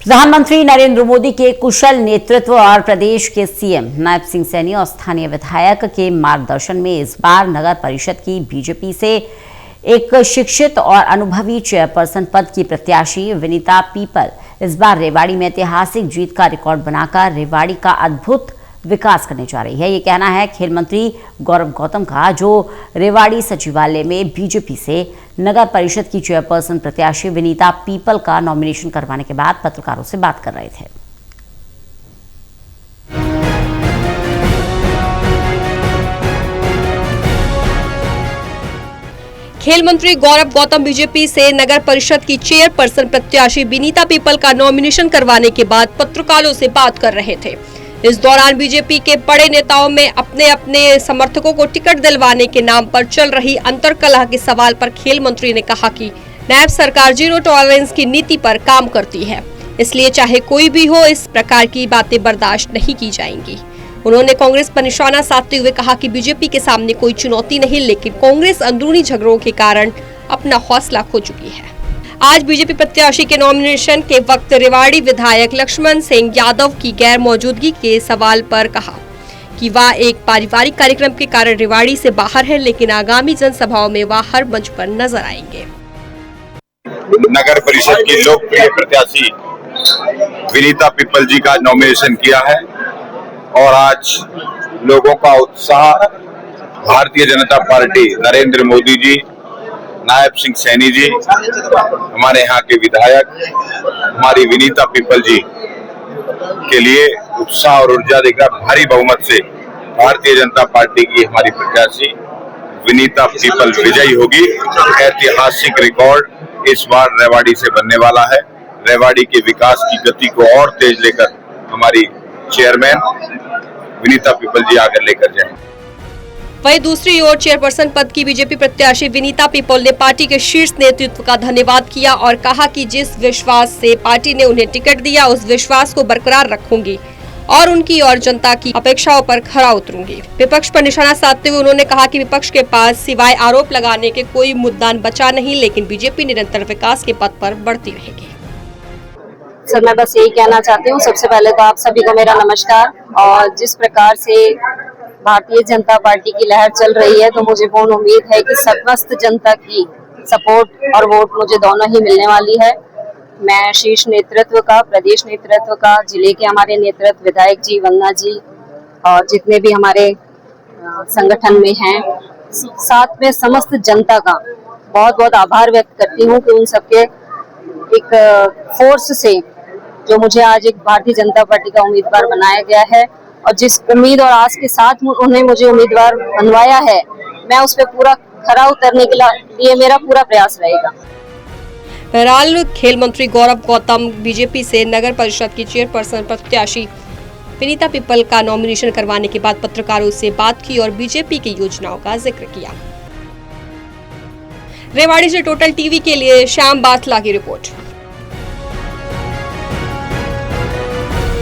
प्रधानमंत्री नरेंद्र मोदी के कुशल नेतृत्व और प्रदेश के सीएम नायब सिंह सैनी और स्थानीय विधायक के मार्गदर्शन में इस बार नगर परिषद की बीजेपी से एक शिक्षित और अनुभवी चेयरपर्सन पद की प्रत्याशी विनीता पीपल इस बार रेवाड़ी में ऐतिहासिक जीत का रिकॉर्ड बनाकर रेवाड़ी का अद्भुत विकास करने जा रही है। ये कहना है खेल मंत्री गौरव गौतम का, जो रेवाड़ी सचिवालय में बीजेपी से नगर परिषद की चेयरपर्सन प्रत्याशी विनीता पीपल का नॉमिनेशन करवाने के बाद पत्रकारों से बात कर रहे थे। खेल मंत्री गौरव गौतम बीजेपी से नगर परिषद की चेयरपर्सन प्रत्याशी विनीता पीपल का नॉमिनेशन करवाने के बाद पत्रकारों से बात कर रहे थे। इस दौरान बीजेपी के बड़े नेताओं में अपने अपने समर्थकों को टिकट दिलवाने के नाम पर चल रही अंतर्कलह के सवाल पर खेल मंत्री ने कहा कि नायब सरकार जीरो टॉलरेंस की नीति पर काम करती है, इसलिए चाहे कोई भी हो इस प्रकार की बातें बर्दाश्त नहीं की जाएंगी। उन्होंने कांग्रेस पर निशाना साधते हुए कहा कि बीजेपी के सामने कोई चुनौती नहीं, लेकिन कांग्रेस अंदरूनी झगड़ों के कारण अपना हौसला खो चुकी है। आज बीजेपी प्रत्याशी के नॉमिनेशन के वक्त रेवाड़ी विधायक लक्ष्मण सिंह यादव की गैर मौजूदगी के सवाल पर कहा कि वह एक पारिवारिक कार्यक्रम के कारण रेवाड़ी से बाहर है, लेकिन आगामी जनसभाओं में वह हर मंच पर नजर आएंगे। नगर परिषद की लोकप्रिय प्रत्याशी विनीता पीपल जी का नॉमिनेशन किया है और आज लोगों का उत्साह भारतीय जनता पार्टी, नरेंद्र मोदी जी, नायब सिंह सैनी जी, हमारे यहाँ के विधायक हमारी विनीता पीपल जी के लिए उत्साह और ऊर्जा देकर भारी बहुमत से भारतीय जनता पार्टी की हमारी प्रत्याशी विनीता पीपल विजयी होगी। ऐतिहासिक रिकॉर्ड इस बार रेवाड़ी से बनने वाला है। रेवाड़ी के विकास की गति को और तेज लेकर हमारी चेयरमैन विनीता पीपल जी आकर लेकर जाएंगे। वहीं दूसरी ओर चेयरपर्सन पद की बीजेपी प्रत्याशी विनीता पीपल ने पार्टी के शीर्ष नेतृत्व का धन्यवाद किया और कहा कि जिस विश्वास से पार्टी ने उन्हें टिकट दिया उस विश्वास को बरकरार रखूंगी और उनकी और जनता की अपेक्षाओं पर खरा उतरूंगी। विपक्ष पर निशाना साधते हुए उन्होंने कहा कि विपक्ष के पास सिवाय आरोप लगाने के कोई मुद्दा बचा नहीं, लेकिन बीजेपी निरंतर विकास के पथ पर बढ़ती रहेगी। सर, मैं बस यही कहना चाहती हूँ, सबसे पहले तो आप सभी को मेरा नमस्कार। और जिस प्रकार से भारतीय जनता पार्टी की लहर चल रही है, तो मुझे पूर्ण उम्मीद है कि समस्त जनता की सपोर्ट और वोट मुझे दोनों ही मिलने वाली है। मैं शीर्ष नेतृत्व का, प्रदेश नेतृत्व का, जिले के हमारे नेतृत्व विधायक जी, वंदना जी और जितने भी हमारे संगठन में हैं, साथ में समस्त जनता का बहुत बहुत आभार व्यक्त करती हूँ कि उन सबके एक फोर्स से जो मुझे आज एक भारतीय जनता पार्टी का उम्मीदवार बनाया गया है और जिस उम्मीद और आस के साथ उन्होंने मुझे उम्मीदवार बनवाया है, मैं उस पर पूरा खरा उतरने के लिए मेरा पूरा प्रयास रहेगा। बहरहाल खेल मंत्री गौरव गौतम बीजेपी से नगर परिषद की चेयरपर्सन प्रत्याशी विनीता पीपल का नॉमिनेशन करवाने के बाद पत्रकारों से बात की और बीजेपी की योजनाओं का जिक्र किया। रेवाड़ी से टोटल टीवी के लिए श्याम बाथला की रिपोर्ट।